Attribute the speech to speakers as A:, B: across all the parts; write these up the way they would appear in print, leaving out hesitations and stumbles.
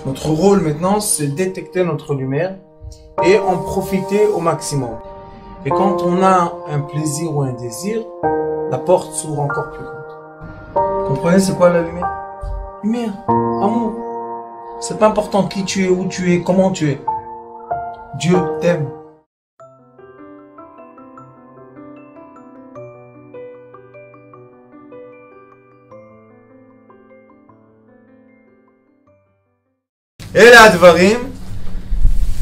A: Notre rôle maintenant, c'est détecter notre lumière et en profiter au maximum. Et quand on a un plaisir ou un désir, la porte s'ouvre encore plus grande. Vous comprenez c'est quoi la lumière? Lumière, amour. C'est pas important qui tu es, où tu es, comment tu es. Dieu t'aime. Et là, Dvarim,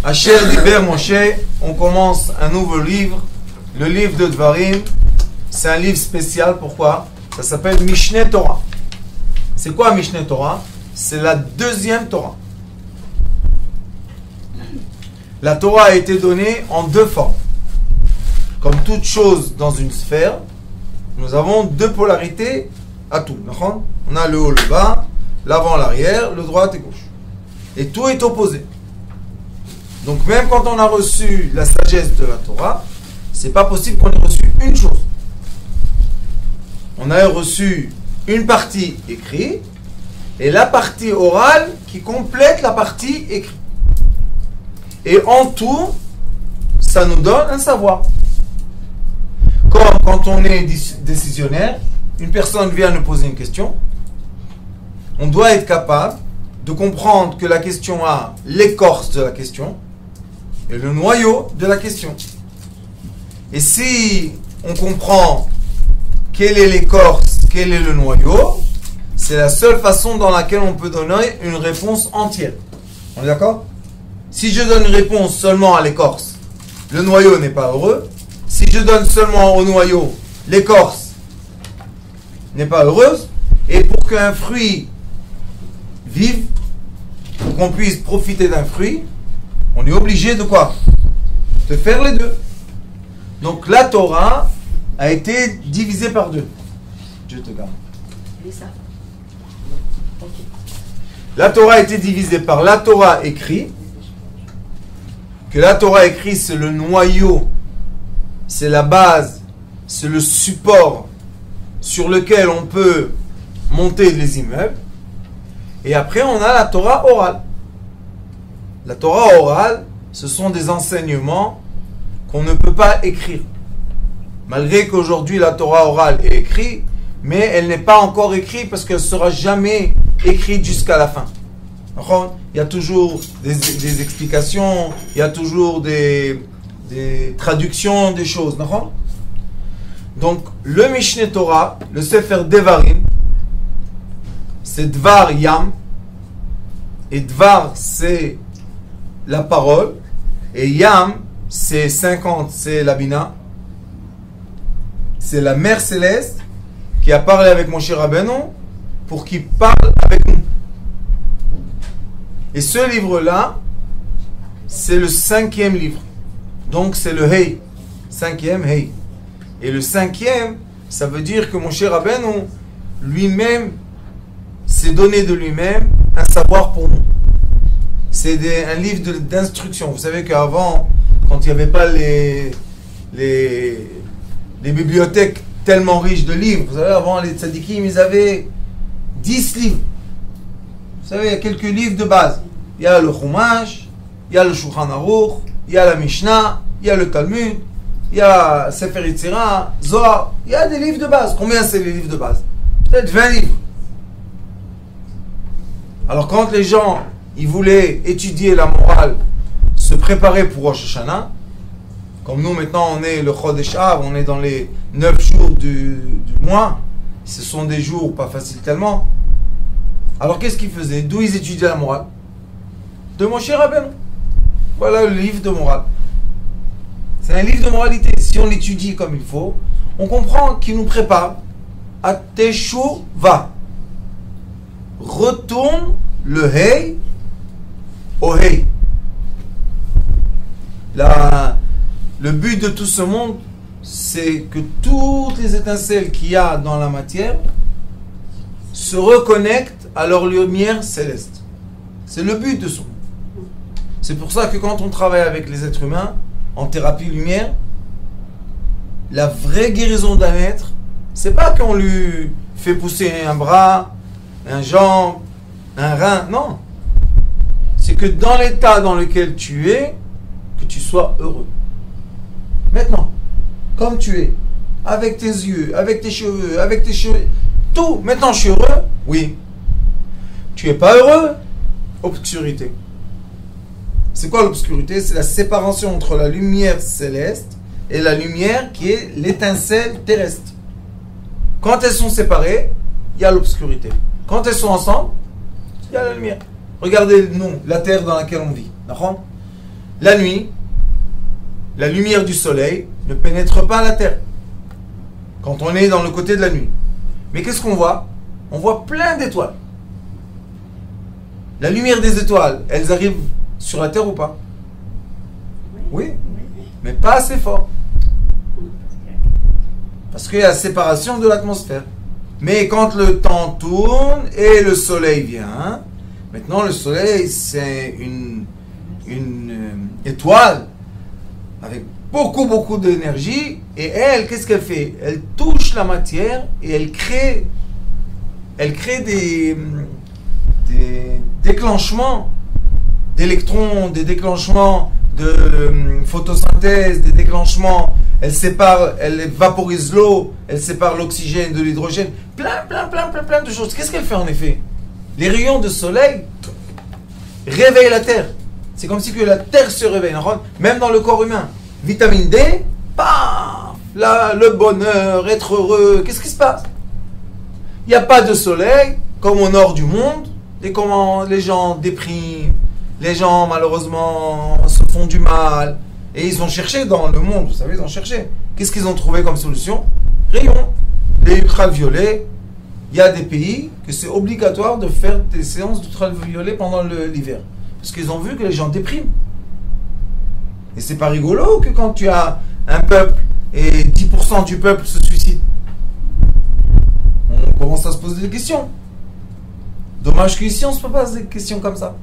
A: Asher Diber Moshe, on commence un nouveau livre, le livre de Dvarim. C'est un livre spécial, pourquoi? Ça s'appelle Mishneh Torah. C'est quoi Mishneh Torah? C'est la deuxième Torah. La Torah a été donnée en deux formes. Comme toute chose dans une sphère, nous avons deux polarités à tout. On a le haut, le bas, l'avant, l'arrière, le droit et gauche. Et tout est opposé. Donc même quand on a reçu la sagesse de la Torah, c'est pas possible qu'on ait reçu une chose. On a reçu une partie écrite et la partie orale qui complète la partie écrite. Et en tout, ça nous donne un savoir. Comme quand on est décisionnaire, une personne vient nous poser une question, on doit être capable de comprendre que la question a l'écorce de la question et le noyau de la question. Et si on comprend quelle est l'écorce, quel est le noyau, c'est la seule façon dans laquelle on peut donner une réponse entière. On est d'accord? Si je donne une réponse seulement à l'écorce, le noyau n'est pas heureux. Si je donne seulement au noyau, l'écorce n'est pas heureuse. Et pour qu'un fruit vive, pour qu'on puisse profiter d'un fruit, on est obligé de quoi? De faire les deux. Donc la Torah a été divisée par deux. Dieu te garde. La Torah a été divisée par la Torah écrite. Que la Torah écrite, c'est le noyau, c'est la base, c'est le support sur lequel on peut monter les immeubles. Et après, on a la Torah orale. La Torah orale, ce sont des enseignements qu'on ne peut pas écrire. Malgré qu'aujourd'hui, la Torah orale est écrite, mais elle n'est pas encore écrite parce qu'elle ne sera jamais écrite jusqu'à la fin. Il y a toujours des explications, il y a toujours des traductions des choses. Donc, le Mishneh Torah, le Sefer Devarim, c'est Dvar Yam. Et Dvar, c'est la parole. Et Yam, c'est 50, c'est la Bina. C'est la mère céleste qui a parlé avec Moshe Rabbeinu pour qu'il parle avec nous. Et ce livre-là, c'est le 5e livre. Donc c'est le Hey. 5e Hey. Et le 5e, ça veut dire que Moshe Rabbeinu, lui-même, s'est donné de lui-même un savoir pour nous. C'est un livre d'instruction. Vous savez qu'avant, quand il n'y avait pas les bibliothèques tellement riches de livres, vous savez, avant les tzadikim, ils avaient 10 livres. Vous savez, il y a quelques livres de base. Il y a le Chumash, il y a le Shulchan Aruch, il y a la Mishnah, il y a le Talmud, il y a Sefer Yetzirah, Zohar. Il y a des livres de base. Combien c'est les livres de base? Peut-être 20 livres. Alors quand les gens, ils voulaient étudier la morale, se préparer pour Rosh Hashanah, comme nous maintenant on est le Chodesh Av, on est dans les 9 jours du mois, ce sont des jours pas faciles tellement. Alors qu'est-ce qu'ils faisaient? D'où ils étudiaient la morale? De Moshe Rabbeinu. Voilà le livre de morale. C'est un livre de moralité. Si on l'étudie comme il faut, on comprend qu'il nous prépare à Teshuvah. Retourne le Hey au Hey. Le but de tout ce monde, c'est que toutes les étincelles qu'il y a dans la matière se reconnectent à leur lumière céleste. C'est le but de ce monde. C'est pour ça que quand on travaille avec les êtres humains, en thérapie lumière, la vraie guérison d'un être, c'est pas qu'on lui fait pousser un bras, un jambe, un rein, non. c'est que dans l'état dans lequel tu es, que tu sois heureux. Maintenant, comme tu es, avec tes yeux, avec tes cheveux, tout, maintenant je suis heureux? Oui. Tu es pas heureux? Obscurité. C'est quoi l'obscurité? C'est la séparation entre la lumière céleste et la lumière qui est l'étincelle terrestre. Quand elles sont séparées, il y a l'obscurité. Quand elles sont ensemble, il y a la lumière. Regardez, nous, la terre dans laquelle on vit. D'accord? La nuit, la lumière du soleil ne pénètre pas la terre. Quand on est dans le côté de la nuit. Mais qu'est-ce qu'on voit? On voit plein d'étoiles. La lumière des étoiles, elles arrivent sur la terre ou pas? Oui, mais pas assez fort. Parce qu'il y a la séparation de l'atmosphère. Mais quand le temps tourne et le soleil vient, maintenant le soleil c'est une étoile avec beaucoup d'énergie, et elle, qu'est-ce qu'elle fait? Elle touche la matière et elle crée des déclenchements d'électrons, des déclenchements de photosynthèse, des déclenchements, elle sépare, elle vaporise l'eau, elle sépare l'oxygène de l'hydrogène, plein de choses. Qu'est-ce qu'elle fait en effet? Les rayons de soleil réveillent la Terre. C'est comme si que la Terre se réveille, même dans le corps humain. Vitamine D, paf, là, le bonheur, être heureux, qu'est-ce qui se passe? Il n'y a pas de soleil, comme au nord du monde, et comment les gens dépriment, les gens malheureusement se font du mal, et ils ont cherché dans le monde, vous savez, ils ont cherché. Qu'est-ce qu'ils ont trouvé comme solution? Rayons, les ultraviolets. Il y a des pays que c'est obligatoire de faire des séances d'ultraviolets pendant l'hiver, parce qu'ils ont vu que les gens dépriment. Et c'est pas rigolo que quand tu as un peuple et 10% du peuple se suicide. On commence à se poser des questions. Dommage qu'ici on ne se pose pas des questions comme ça.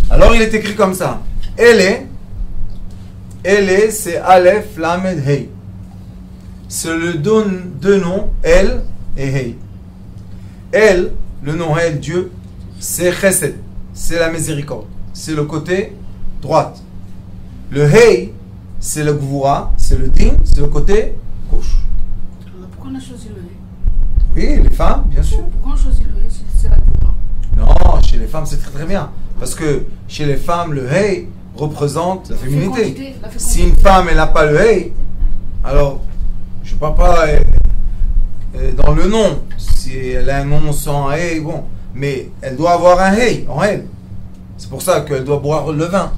A: Alors il est écrit comme ça. Elle est, c'est Aleph, Lamed, Hey. C'est le deux noms, El et Hey. El, le nom El, Dieu, c'est Chesed, c'est la miséricorde. C'est le côté droite. Le Hey, c'est le Gvura, c'est le Din, c'est le côté gauche.
B: Alors pourquoi on a choisi le Hey?
A: Oui, les femmes, bien sûr.
B: Pourquoi on choisit le Hey? C'est la Gvura.
A: Non, chez les femmes, c'est très bien. Parce que chez les femmes, le Hey représente la féminité. Si une femme, elle n'a pas le Hey, alors, je ne parle pas dans le nom. Si elle a un nom sans Hey, bon. Mais elle doit avoir un Hey en elle. C'est pour ça qu'elle doit boire le vin.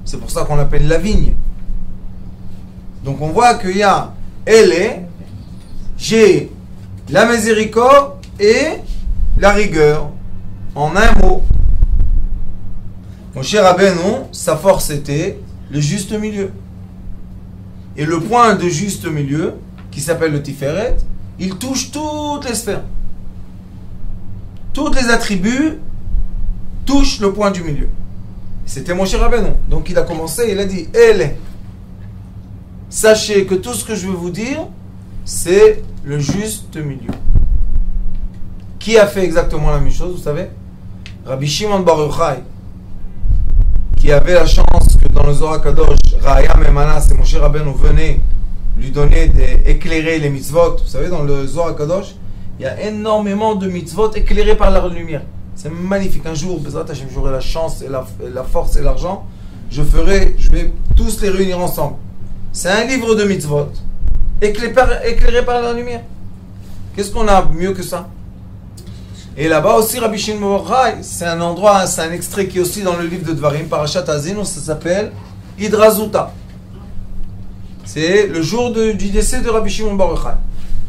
A: C'est pour ça qu'on l'appelle la vigne. Donc on voit qu'il y a elle est, j'ai la miséricorde et la rigueur. En un mot. Mon cher Rabbeinu, sa force était le juste milieu. Et le point de juste milieu, qui s'appelle le Tiferet, il touche toutes les sphères. Tous les attributs touchent le point du milieu. C'était mon cher Rabbeinu. Donc il a commencé, il a dit, elle, sachez que tout ce que je veux vous dire, c'est le juste milieu. Qui a fait exactement la même chose, vous savez? Rabbi Shimon Bar Yochai, qui avait la chance que dans le Zohar Kadosh, Raya Memana, c'est Moshe Rabbeinu, venait lui donner éclairer les mitzvot. Vous savez, dans le Zohar Kadosh, il y a énormément de mitzvot éclairés par la lumière. C'est magnifique. Un jour, Bezrat Hashem, j'aurai la chance et la force et l'argent, je vais tous les réunir ensemble. C'est un livre de mitzvot éclairé par la lumière. Qu'est-ce qu'on a mieux que ça? Et là-bas aussi, Rabbi Shimon Bar Yochai, c'est un endroit, c'est un extrait qui est aussi dans le livre de Dvarim, Parashat Azinu, ça s'appelle Hidrazuta. C'est le jour du décès de Rabbi Shimon Bar Yochai.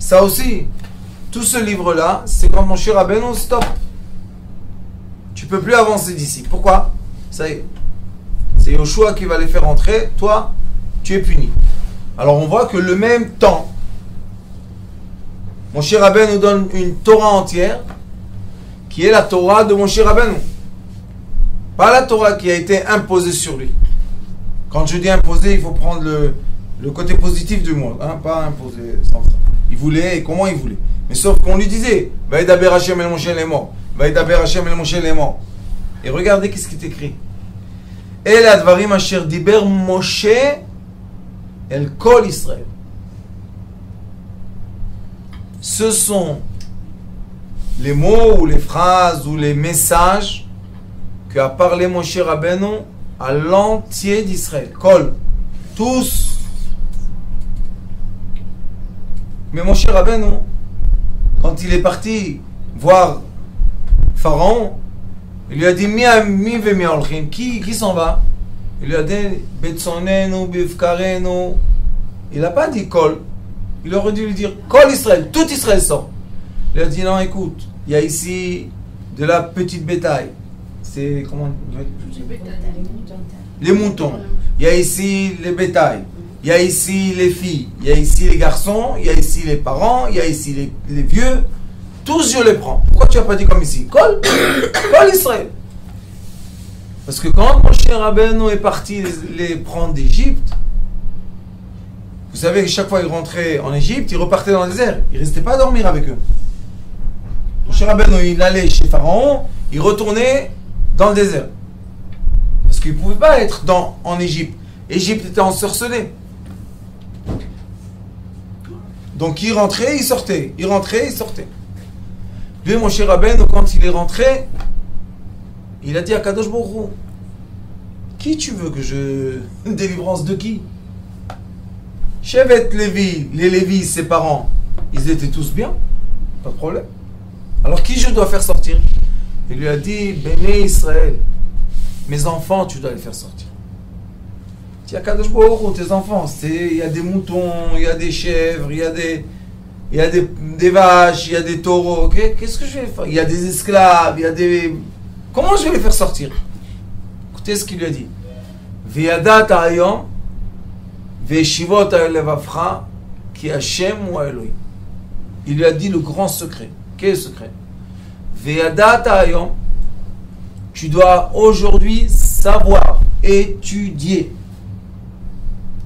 A: Ça aussi, tout ce livre-là, c'est quand mon cher Rabbeinu, stop. Tu peux plus avancer d'ici. Pourquoi? Ça y est. C'est Yoshua qui va les faire entrer. Toi, tu es puni. Alors on voit que le même temps, mon cher Rabbeinu nous donne une Torah entière, qui est la Torah de Moshe Rabbeinu. Pas la Torah qui a été imposée sur lui. Quand je dis imposée, il faut prendre le côté positif du mot, hein, pas imposé sans ça. Il voulait, et comment il voulait. Mais sauf qu'on lui disait, Vaïdaber Hashem el Moshe les morts. Vaïdaber Hashem el Moshe les morts. Et regardez qu'est-ce qui est écrit. El advarim asher diber Moshe el kol Israël. Ce sont les mots ou les phrases ou les messages qu'a parlé Moshe Rabbeinu à l'entier d'Israël. Kol. Tous. Mais Moshe Rabbeinu, quand il est parti voir Pharaon, il lui a dit qui s'en va? Il lui a dit Betsonenu, Bifkarenu. Il n'a pas dit Kol. Il aurait dû lui dire Kol Israël, tout Israël sort. Il a dit non, écoute, il y a ici de la petite bétail. C'est comment? Les moutons. Il y a ici les bétails. Il y a ici les filles. Il y a ici les garçons. Il y a ici les parents. Il y a ici les vieux. Tous je les prends. Pourquoi tu n'as pas dit comme ici? Kol Israël. Parce que quand Moshe Rabbeinu est parti les prendre d'Égypte, vous savez que chaque fois qu'il rentrait en Égypte, il repartait dans le désert. Il ne restait pas à dormir avec eux. Moshe Rabbeinu, il allait chez Pharaon, il retournait dans le désert. Parce qu'il ne pouvait pas être en Égypte. Égypte était ensorcelée. Donc il rentrait, il sortait. Il rentrait, il sortait. Lui, Moshe Rabbeinu, quand il est rentré, il a dit à Kadosh Baruch Hu, qui tu veux que je... Délivrance de qui? Shevet Lévi, les Lévis, ses parents, ils étaient tous bien, pas de problème. Alors qui je dois faire sortir? Il lui a dit, Béné Israël, mes enfants, tu dois les faire sortir. Il y a Kadosh Baruch Hu, tes enfants, il y a des moutons, il y a des chèvres, il y a des vaches, il y a des taureaux, okay? Qu'est-ce que je vais faire? Il y a des esclaves, il y a des... Comment je vais les faire sortir? Écoutez ce qu'il lui a dit. Viadat ayom ve'shivot ha'levavcha ki Hashem ou Elohim. Il lui a dit le grand secret. Quel est le secret? Viadat ayom, tu dois aujourd'hui savoir, étudier.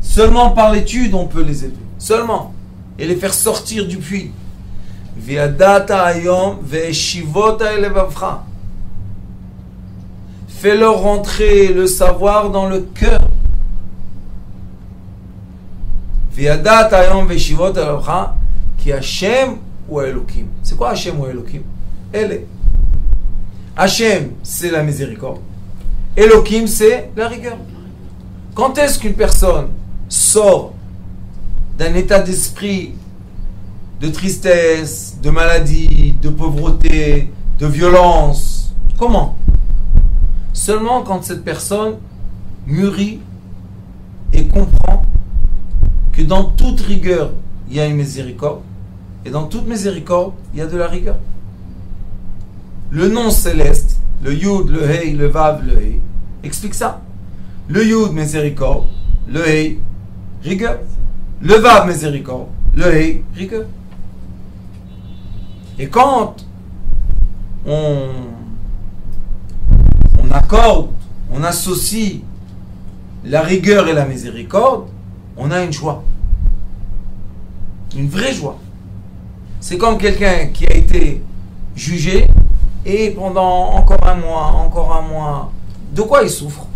A: Seulement par l'étude on peut les élever. Seulement. Et les faire sortir du puits. Viadat ayom ve'shivot ha'levavcha. Fais-leur rentrer le savoir dans le cœur. Viadat ayom ve'shivot ha'levavcha ki Hashem ou Elohim. C'est quoi Hashem ou Elohim? Elle. Hashem, c'est la miséricorde. Elohim, c'est la rigueur. Quand est-ce qu'une personne sort d'un état d'esprit de tristesse, de maladie, de pauvreté, de violence? Comment? Seulement quand cette personne mûrit et comprend que dans toute rigueur, il y a une miséricorde, et dans toute miséricorde, il y a de la rigueur. Le nom céleste, le Yud, le Hei, le Vav, le Hei, explique ça. Le Yud, miséricorde, le Hei, rigueur. Le Vav, miséricorde, le Hei, rigueur. Et quand on accorde, on associe la rigueur et la miséricorde, on a une joie. Une vraie joie. C'est comme quelqu'un qui a été jugé et pendant encore un mois, de quoi il souffre?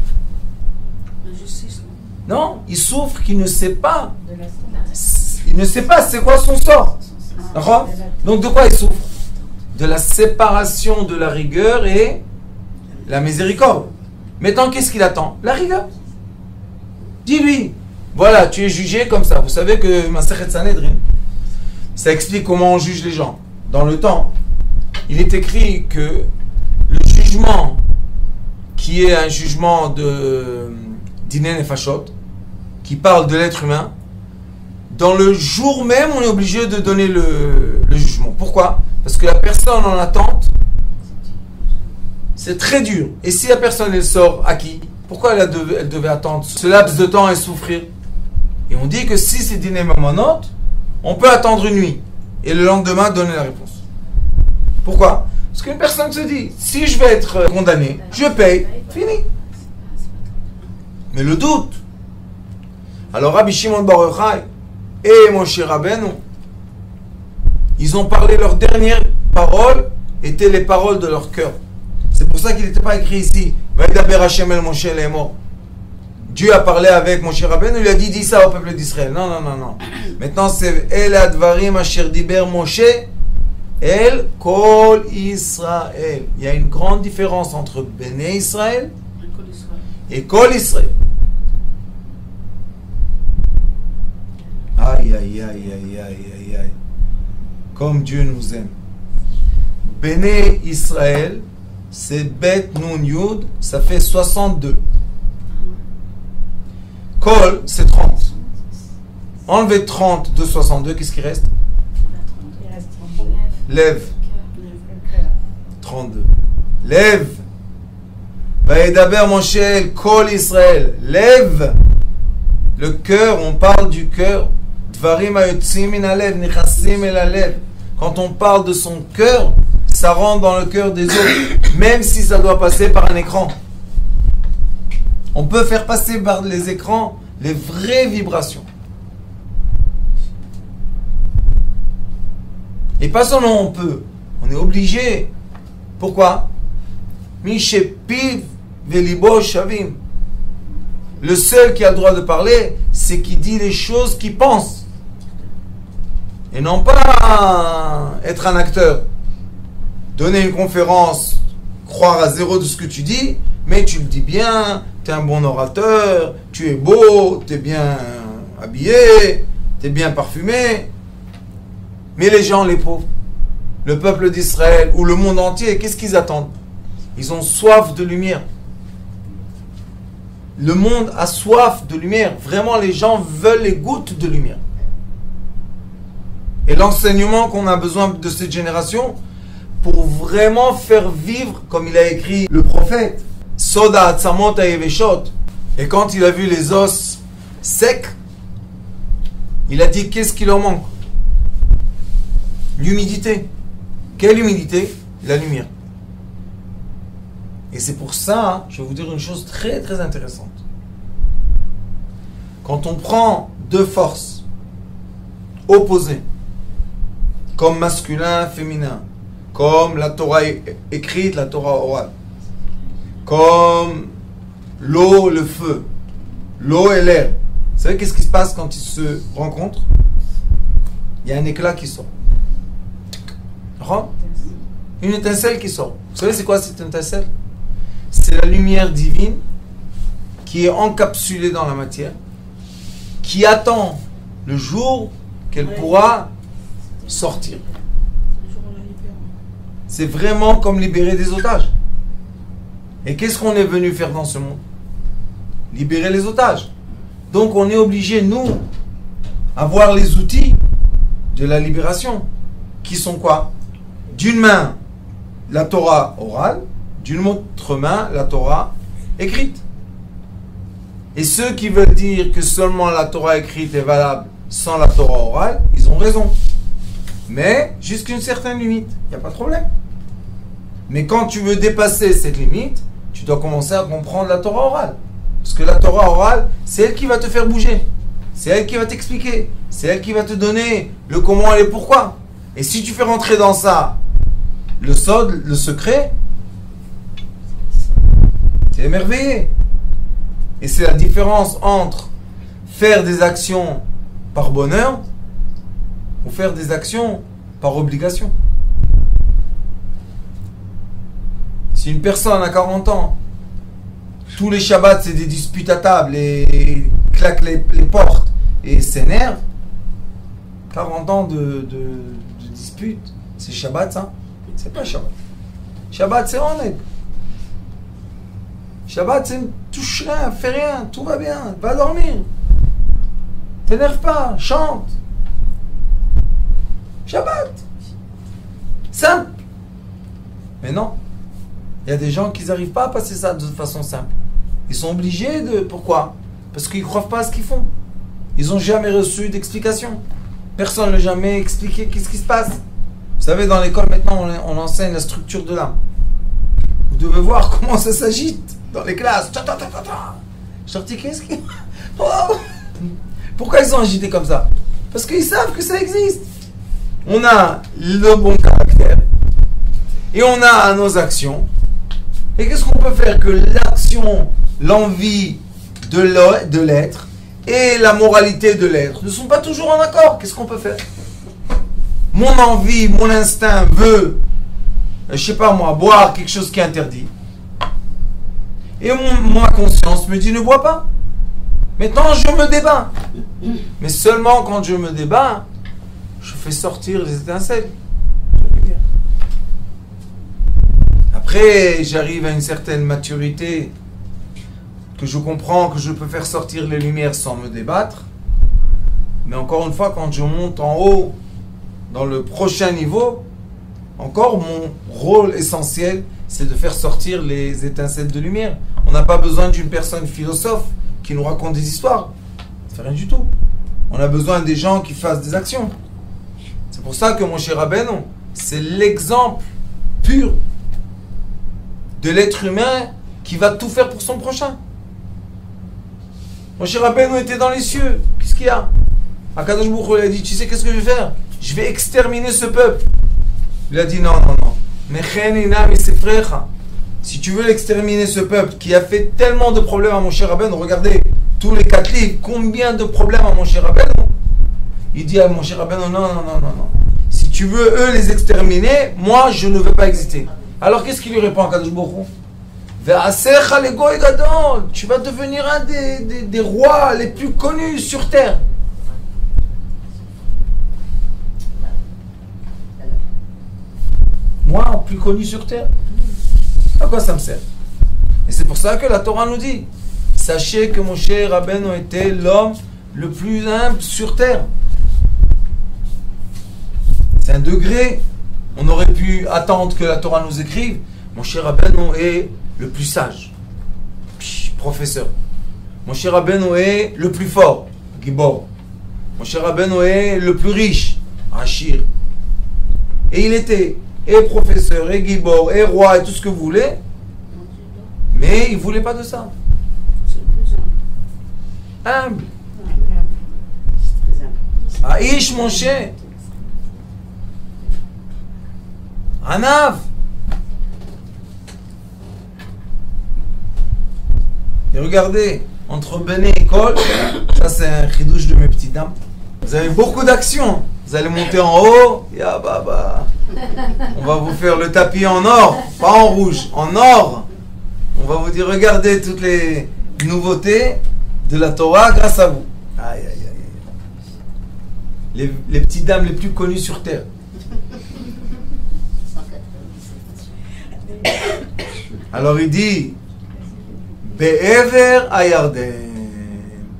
B: La justice.
A: Non, il souffre qu'il ne sait pas. Il ne sait pas c'est quoi son sort. D'accord? Donc de quoi il souffre? De la séparation de la rigueur et la miséricorde. Maintenant, qu'est-ce qu'il attend? La rigueur. Dis-lui, voilà, tu es jugé comme ça. Vous savez que Masechet Sanhedrin, ça explique comment on juge les gens. Dans le temps, il est écrit que le jugement, qui est un jugement de Dinei Nefashot, qui parle de l'être humain, dans le jour même, on est obligé de donner le jugement. Pourquoi? Parce que la personne en attente, c'est très dur. Et si la personne, elle sort à qui? Pourquoi elle devait attendre ce laps de temps et souffrir? Et on dit que si c'est Dinei Mamonot, on peut attendre une nuit. Et le lendemain, donner la réponse. Pourquoi? Parce qu'une personne se dit, si je vais être condamné, je paye, fini. Mais le doute. Alors Rabbi Shimon Bar Yochai et Moshe Rabbeinu, ils ont parlé, leurs dernières paroles étaient les paroles de leur cœur. C'est pour pour ça qu'il n'était pas écrit ici. Vaïdaber Hashem el Moshe lemor. Dieu a parlé avec Moshe Rabbeinu, il lui a dit, dis ça au peuple d'Israël. Non, non, non, non. Maintenant, c'est El Advarim Asher Diber Moshe El Kol Israël. Il y a une grande différence entre Béné Israël et Kol Israël. Aïe, aïe, aïe, aïe, aïe, aïe, aïe. Comme Dieu nous aime. Béné Israël, c'est Bet Nun Yud, ça fait 62. Kol, c'est 30. Enlevez 30 de 62, qu'est-ce qui reste? Lève. 32. Lève. Vaïdaber Moshe el Kol Israël. Lève. Le cœur, on parle du cœur. Dvarim hayotzim min halev, nichasim el halev. Quand on parle de son cœur, ça rentre dans le cœur des autres, même si ça doit passer par un écran. On peut faire passer par les écrans les vraies vibrations. Et pas seulement on peut, on est obligé. Pourquoi? Mishepiv velibo shavim. Le seul qui a le droit de parler, c'est qui dit les choses qu'il pense. Et non pas être un acteur. Donner une conférence, croire à zéro de ce que tu dis, mais tu le dis bien, tu es un bon orateur, tu es beau, tu es bien habillé, tu es bien parfumé. Mais les gens, les pauvres, le peuple d'Israël ou le monde entier, qu'est-ce qu'ils attendent? Ils ont soif de lumière. Le monde a soif de lumière. Vraiment, les gens veulent les gouttes de lumière. Et l'enseignement qu'on a besoin de cette génération, pour vraiment faire vivre, comme il a écrit le prophète, Soda Atzamot Ayeveshot. Et quand il a vu les os secs, il a dit, qu'est-ce qui leur manque? L'humidité. Quelle humidité? La lumière. Et c'est pour ça, je vais vous dire une chose très très intéressante. Quand on prend deux forces opposées, comme masculin, féminin, comme la Torah écrite, la Torah orale, comme l'eau, le feu, l'eau et l'air. Vous savez qu'est-ce qui se passe quand ils se rencontrent? Il y a un éclat qui sort. Une étincelle qui sort. Vous savez c'est quoi cette étincelle? C'est la lumière divine qui est encapsulée dans la matière, qui attend le jour qu'elle pourra sortir. C'est vraiment comme libérer des otages. Et qu'est-ce qu'on est venu faire dans ce monde? Libérer les otages. Donc on est obligé, nous, avoir les outils de la libération. Qui sont quoi? D'une main, la Torah orale, d'une autre main, la Torah écrite. Et ceux qui veulent dire que seulement la Torah écrite est valable sans la Torah orale, ils ont raison. Mais jusqu'à une certaine limite, il n'y a pas de problème. Mais quand tu veux dépasser cette limite, tu dois commencer à comprendre la Torah orale. Parce que la Torah orale, c'est elle qui va te faire bouger. C'est elle qui va t'expliquer. C'est elle qui va te donner le comment et le pourquoi. Et si tu fais rentrer dans ça le secret, c'est émerveillé. Et c'est la différence entre faire des actions par bonheur ou faire des actions par obligation. Si une personne a 40 ans, tous les Shabbats c'est des disputes à table et claque les portes et s'énerve, 40 ans de dispute, c'est Shabbat ça? C'est pas Shabbat. Shabbat c'est honnête. Shabbat c'est touche rien, fais rien, tout va bien, va dormir. T'énerve pas, chante. Shabbat. Simple. Mais non. Il y a des gens qui n'arrivent pas à passer ça de façon simple. Ils sont obligés de... Pourquoi? Parce qu'ils ne croient pas à ce qu'ils font. Ils n'ont jamais reçu d'explication. Personne ne l'a jamais expliqué qu'est-ce qui se passe. Vous savez, dans l'école, maintenant, on enseigne la structure de l'âme. Vous devez voir comment ça s'agite dans les classes. Je dis, qu'est-ce qui... Oh, pourquoi ils sont agités comme ça? Parce qu'ils savent que ça existe. On a le bon caractère. Et on a nos actions. Et qu'est-ce qu'on peut faire que l'action, l'envie de l'être et la moralité de l'être ne sont pas toujours en accord? Qu'est-ce qu'on peut faire? Mon envie, mon instinct veut, je sais pas moi, boire quelque chose qui est interdit. Et ma conscience me dit ne bois pas. Maintenant je me débat. Mais seulement quand je me débat, je fais sortir les étincelles. Après, j'arrive à une certaine maturité que je comprends que je peux faire sortir les lumières sans me débattre. Mais encore une fois, quand je monte en haut, dans le prochain niveau, encore mon rôle essentiel, c'est de faire sortir les étincelles de lumière. On n'a pas besoin d'une personne philosophe qui nous raconte des histoires. Ça fait rien du tout. On a besoin des gens qui fassent des actions. C'est pour ça que mon cher Rabbeinu, c'est l'exemple pur de l'être humain qui va tout faire pour son prochain. Mon cher Rabbeinu était dans les cieux. Qu'est-ce qu'il y a? Akadosh Baruch Hu lui a dit, tu sais qu'est-ce que je vais faire? Je vais exterminer ce peuple. Il a dit non. Si tu veux l'exterminer, ce peuple qui a fait tellement de problèmes à mon cher Rabbeinu, regardez tous les 4 livres, combien de problèmes à mon cher Rabbeinu. Il dit à mon cher Rabbeinu, non. Si tu veux eux les exterminer, moi je ne veux pas exister. Alors qu'est-ce qu'il lui répond à Kadosh Baruch Hu? Tu vas devenir un des rois les plus connus sur terre. Moi, plus connu sur terre. À quoi ça me sert? Et c'est pour ça que la Torah nous dit, sachez que Moshe Rabbeinu était l'homme le plus humble sur terre. C'est un degré. On aurait pu attendre que la Torah nous écrive. Moshe Rabbeinu est le plus sage. Professeur. Moshe Rabbeinu est le plus fort. Gibor. Moshe Rabbeinu est le plus riche. Achir. Et il était et professeur, et Gibor, et roi, et tout ce que vous voulez. Mais il ne voulait pas de ça. Humble. Aïch Moshe. Anav. Et regardez, entre Bené et Kol, ça c'est un chidouche de mes petites dames. Vous avez beaucoup d'actions. Vous allez monter en haut, ya baba. On va vous faire le tapis en or, pas en rouge, en or. On va vous dire, regardez toutes les nouveautés de la Torah grâce à vous. Aïe, aïe, aïe. Les petites dames les plus connues sur terre. Alors il dit, Be'ever Ayarden.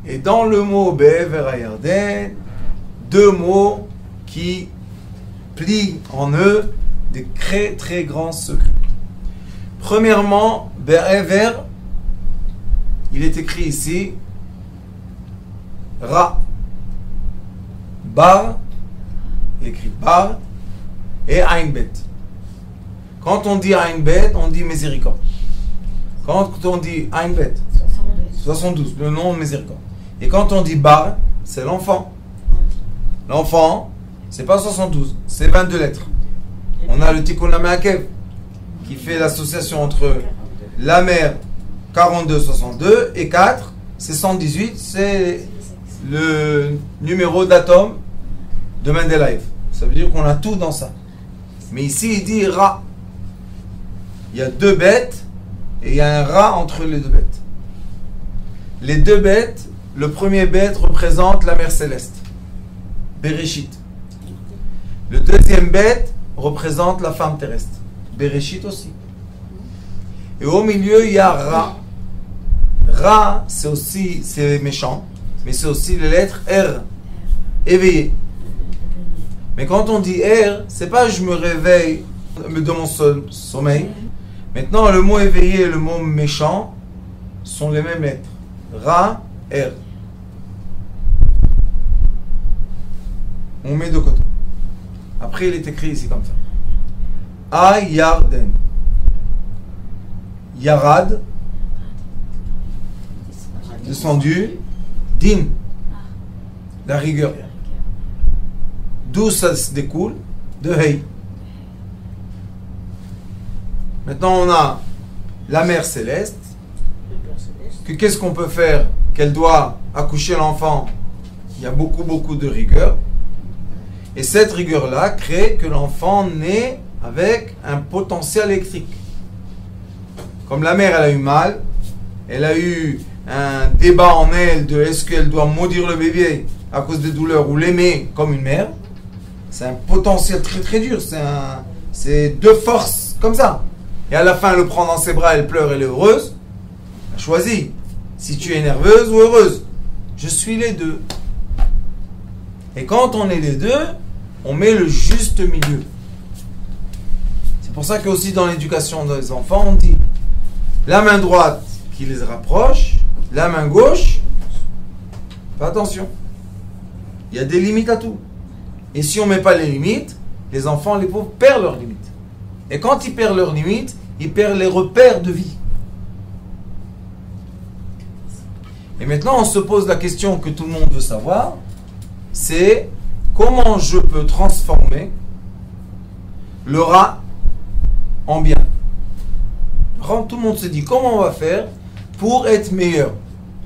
A: Et dans le mot Be'ever Ayarden, 2 mots qui plient en eux des très très grands secrets. Premièrement, Be'ever, il est écrit ici, Ra, Bar, il est écrit Bar, et Ainbet. Quand on dit Ainbet, on dit miséricorde. Quand on dit Ainbet, 72, le nom miséricorde. Et quand on dit Bar, c'est l'enfant. L'enfant, c'est pas 72, c'est 22 lettres. On a le Tikkun Lameakev qui fait l'association entre la mère 42, 62 et 4, c'est 118, c'est le numéro d'atome de Mendeleïev. Ça veut dire qu'on a tout dans ça. Mais ici, il dit Ra. Il y a 2 bêtes et il y a un Ra entre les 2 bêtes. Les 2 bêtes, le premier bête représente la mère céleste, Bereshit. Le deuxième bête représente la femme terrestre, Bereshit aussi. Et au milieu, il y a Ra. Ra, c'est méchant, mais c'est aussi les lettres R, éveillé. Mais quand on dit R, c'est pas je me réveille de mon sommeil. Maintenant, le mot éveillé et le mot méchant sont les mêmes lettres. Ra, R. On met de côté. Après, il est écrit ici comme ça. Ayarden. Yarad. Descendu. Din. La rigueur. D'où ça se découle? De Hey. Maintenant, on a la mère céleste,
B: Le Père Céleste.
A: que qu'est-ce qu'on peut faire, qu'elle doit accoucher l'enfant, il y a beaucoup de rigueur. Et cette rigueur-là crée que l'enfant naît avec un potentiel électrique. Comme la mère, elle a eu mal, elle a eu un débat en elle de est-ce qu'elle doit maudire le bébé à cause des douleurs ou l'aimer comme une mère. C'est un potentiel très dur, c'est deux forces comme ça. Et à la fin, elle le prend dans ses bras, elle pleure, elle est heureuse. Elle choisit si tu es nerveuse ou heureuse. Je suis les deux. Et quand on est les deux, on met le juste milieu. C'est pour ça que aussi dans l'éducation des enfants, on dit la main droite qui les rapproche, la main gauche, fais attention. Il y a des limites à tout. Et si on ne met pas les limites, les enfants, les pauvres, perdent leurs limites. Et quand ils perdent leurs limites, ils perdent les repères de vie. Et maintenant, on se pose la question que tout le monde veut savoir, c'est comment je peux transformer le rat en bien. Tout le monde se dit comment on va faire pour être meilleur.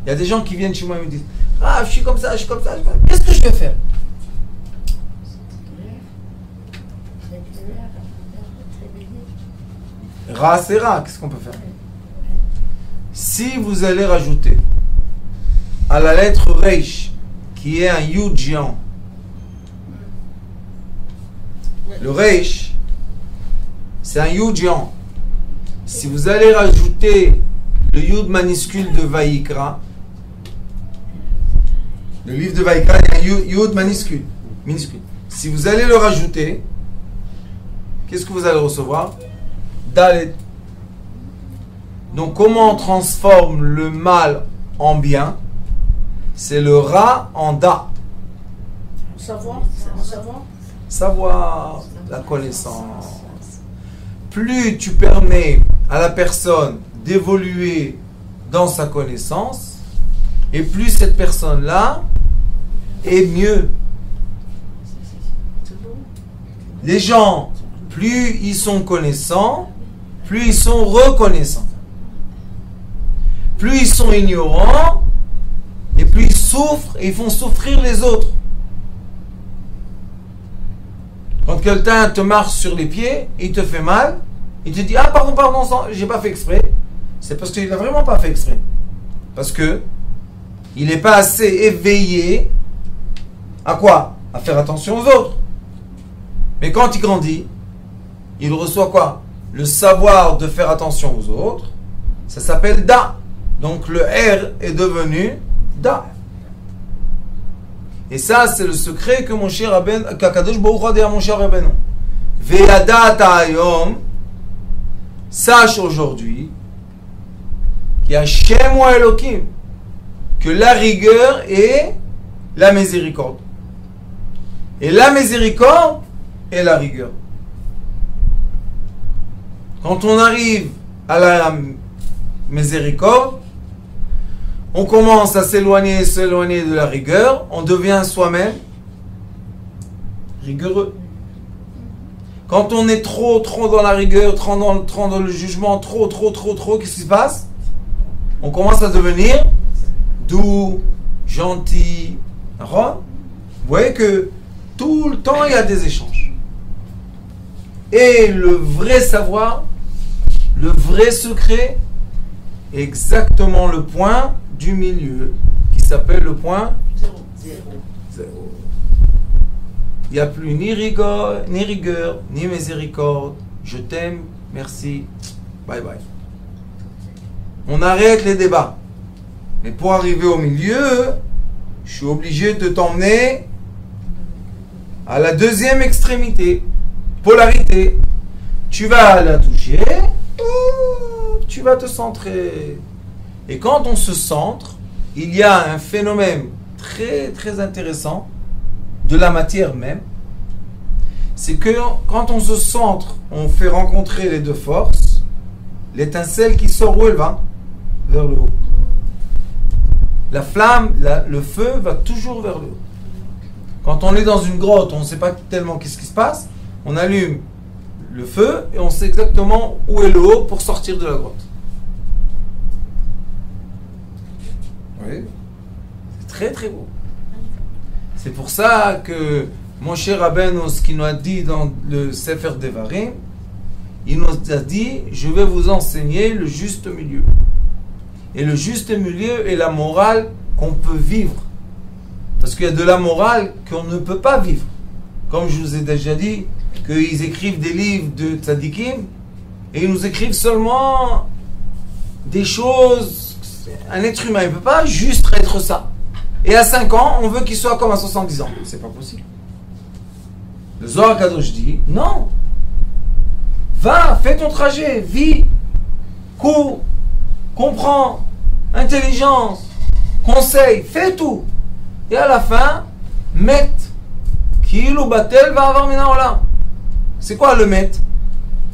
A: Il y a des gens qui viennent chez moi et me disent ah, je suis comme ça, qu'est-ce que je vais faire? Ra, c'est Ra, qu'est-ce qu'on peut faire? Si vous allez rajouter à la lettre Reish, qui est un Yud géant, le Reish, c'est un Yud géant. Si vous allez rajouter le Yud minuscule de Vaïkra, le livre de Vaïkra, il y a un Yud minuscule. Si vous allez le rajouter, qu'est-ce que vous allez recevoir? Dalet. Donc comment on transforme le mal en bien? C'est le Ra en Da.
B: Savoir.
A: Savoir, la connaissance. Plus tu permets à la personne d'évoluer dans sa connaissance, et plus cette personne-là est mieux. Les gens, plus ils sont connaissants, plus ils sont reconnaissants. Plus ils sont ignorants, et plus ils souffrent et ils font souffrir les autres. Quand quelqu'un te marche sur les pieds, il te fait mal, il te dit ah pardon, j'ai pas fait exprès. C'est parce qu'il n'a vraiment pas fait exprès. Parce que il n'est pas assez éveillé à quoi? À faire attention aux autres. Mais quand il grandit, il reçoit quoi? Le savoir de faire attention aux autres. Ça s'appelle Da. Donc le R est devenu Da. Et ça, c'est le secret que mon cher Rabben, qu'Akadosh Baruch Hu a dit à mon cher Rabben. Ve'yadata hayom, sache aujourd'hui qu'il y a Shem ou Elohim, que la rigueur est la miséricorde. Et la miséricorde est la rigueur. Quand on arrive à la miséricorde, on commence à s'éloigner de la rigueur, on devient soi-même rigoureux. Quand on est trop dans la rigueur, trop dans le jugement, trop, qu'est-ce qui se passe? On commence à devenir doux, gentil. Vous voyez que tout le temps, il y a des échanges. Et le vrai savoir, le vrai secret, est exactement le point du milieu, qui s'appelle le point zéro. Il n'y a plus ni rigueur, ni miséricorde. Je t'aime, merci, bye bye. On arrête les débats. Mais pour arriver au milieu, je suis obligé de t'emmener à la deuxième extrémité, polarité. Tu vas la toucher, tu vas te centrer. Et quand on se centre, il y a un phénomène très intéressant de la matière même. C'est que quand on se centre, on fait rencontrer les deux forces, l'étincelle qui sort où elle va? Vers le haut. La flamme, le feu va toujours vers le haut. Quand on est dans une grotte, on ne sait pas tellement qu'est-ce qui se passe, on allume le feu et on sait exactement où est le haut pour sortir de la grotte. Oui. C'est très très beau. C'est pour ça que mon cher Rabbeinu, ce qu'il nous a dit dans le Sefer Devarim, il nous a dit, je vais vous enseigner le juste milieu. Et le juste milieu est la morale qu'on peut vivre. Parce qu'il y a de la morale qu'on ne peut pas vivre. Comme je vous ai déjà dit, qu'ils écrivent des livres de tzadikim, et ils nous écrivent seulement des choses. Un être humain, il ne peut pas juste être ça. Et à 5 ans, on veut qu'il soit comme à 70 ans. C'est pas possible. Le Zohar Kadosh dit, non. Va, fais ton trajet, vis, cours, comprends, intelligence, conseil, fais tout. Et à la fin, met, Kilu Batel va avoir Minaolam. C'est quoi le met?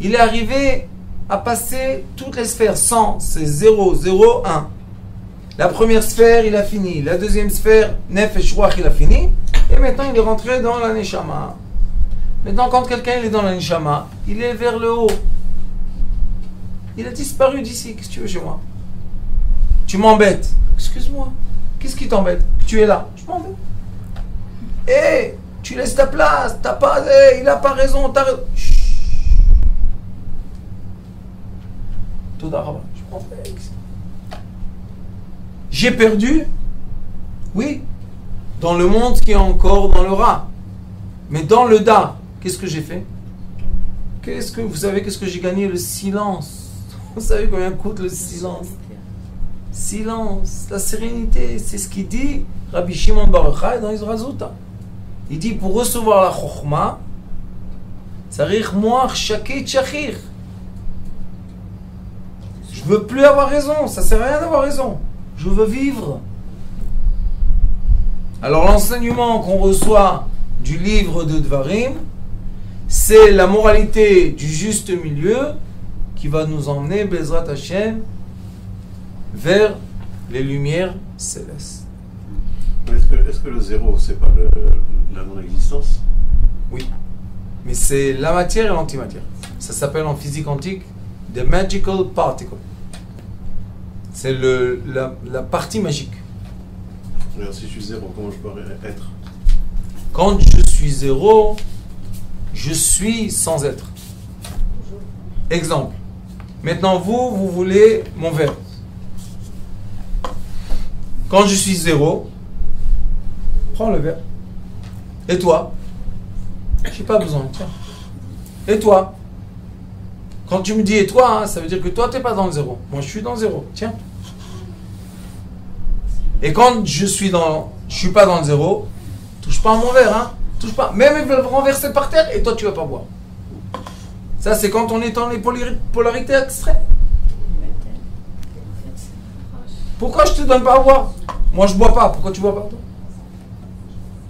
A: Il est arrivé à passer toutes les sphères. 100, c'est 0, 0, 1. La première sphère, il a fini. La deuxième sphère, Nefesh Ruach, il a fini. Et maintenant, il est rentré dans la Neshama. Maintenant, quand quelqu'un est dans la Neshama, il est vers le haut. Il a disparu d'ici. Qu'est-ce que tu veux chez moi? Tu m'embêtes. Excuse-moi. Qu'est-ce qui t'embête? Tu es là. Je m'embête. Eh, tu laisses ta place. T'as pas, il n'a pas raison. T'as raison. Toda Rabba. Je m'embête. J'ai perdu? Oui. Dans le monde qui est encore dans le Ra. Mais dans le Da, qu'est-ce que j'ai fait? Vous savez qu'est-ce que j'ai gagné? Le silence. Vous savez combien coûte le silence? Silence, la sérénité, c'est ce qu'il dit Rabbi Shimon Bar Yochai dans Izrazuta. Il dit pour recevoir la chokhma, tzarich moach shakit shachir. Je veux plus avoir raison, ça sert à rien d'avoir raison. Je veux vivre. Alors l'enseignement qu'on reçoit du livre de Dvarim, c'est la moralité du juste milieu qui va nous emmener, Bezrat Hashem, vers les lumières célestes.
C: Est-ce que le zéro, c'est pas la non-existence?
A: Oui. Mais c'est la matière et l'antimatière. Ça s'appelle en physique quantique the magical particle. C'est la partie magique.
C: Alors, si je suis zéro, comment je peux être?
A: Quand je suis zéro, je suis sans être. Exemple. Maintenant, vous voulez mon verre. Quand je suis zéro, prends le verre. Et toi? J'ai pas besoin. Tiens. Et toi? Quand tu me dis et toi, hein, ça veut dire que toi, tu n'es pas dans le zéro. Moi, je suis dans le zéro. Tiens. Et quand je suis pas dans le zéro, touche pas à mon verre. Hein. Touche pas. Même ils veulent renverser par terre et toi, tu vas pas boire. Ça, c'est quand on est dans les polarités extrêmes. Pourquoi je te donne pas à boire? Moi, je bois pas. Pourquoi tu bois pas, toi?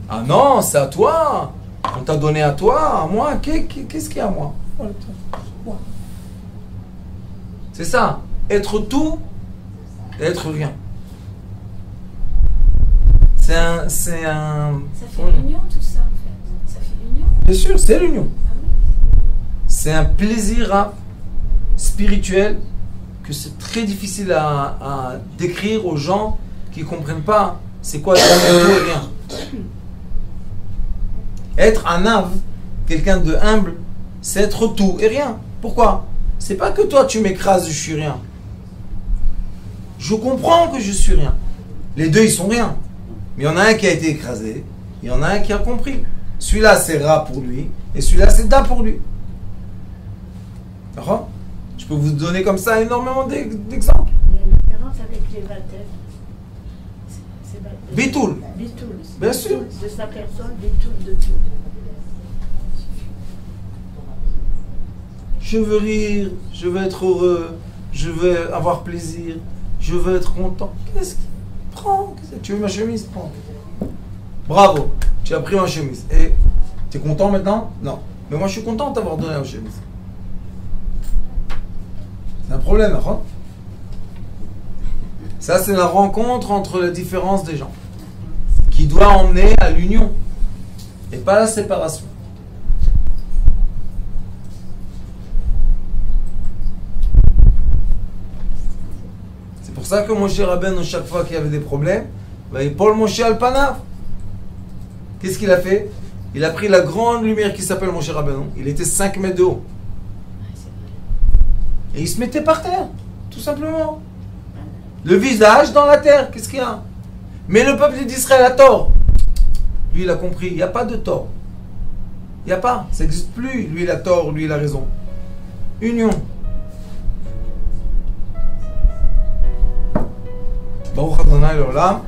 A: Ah non, c'est à toi. On t'a donné à toi, à moi. Qu'est-ce qu'il y a à moi? C'est ça. Être tout et être rien. C'est un...
D: Ça fait l'union, tout ça, en fait. Ça fait l'union.
A: Bien sûr, c'est l'union.
D: Ah oui.
A: C'est un plaisir spirituel que c'est très difficile à décrire aux gens qui ne comprennent pas c'est quoi être tout et rien. Être un ave, quelqu'un de humble, c'est être tout et rien. Pourquoi? C'est pas que toi tu m'écrases, je suis rien. Je comprends que je suis rien. Les deux ils sont rien. Mais il y en a un qui a été écrasé, il y en a un qui a compris. Celui-là c'est Ra pour lui, et celui-là c'est Da pour lui. D'accord? Je peux vous donner comme ça énormément d'exemples.
B: Il y a une différence avec les baptêmes.
A: Bitoul.
B: Bitoul.
A: Bien sûr.
B: De sa personne, bitoul de tout.
A: Je veux rire, je veux être heureux, je veux avoir plaisir, je veux être content. Qu'est-ce que... Prends. Tu veux ma chemise? Prends. Bravo, tu as pris ma chemise. Et tu es content maintenant? Non. Mais moi je suis content de t'avoir donné ma chemise. C'est un problème, hein? Ça c'est la rencontre entre les différences des gens qui doit emmener à l'union et pas à la séparation. C'est pour ça que Moshe Rabbeinu, chaque fois qu'il y avait des problèmes, il Paul Moshe Alpanav. Qu'est-ce qu'il a fait? Il a pris la grande lumière qui s'appelle Moshe Rabbeinu. Il était 5 mètres de haut. Et il se mettait par terre, tout simplement. Le visage dans la terre, qu'est-ce qu'il y a? Mais le peuple d'Israël a tort. Lui, il a compris, il n'y a pas de tort. Il n'y a pas, ça n'existe plus. Lui, il a tort, lui, il a raison. Union. Baruch Adonai l'olam.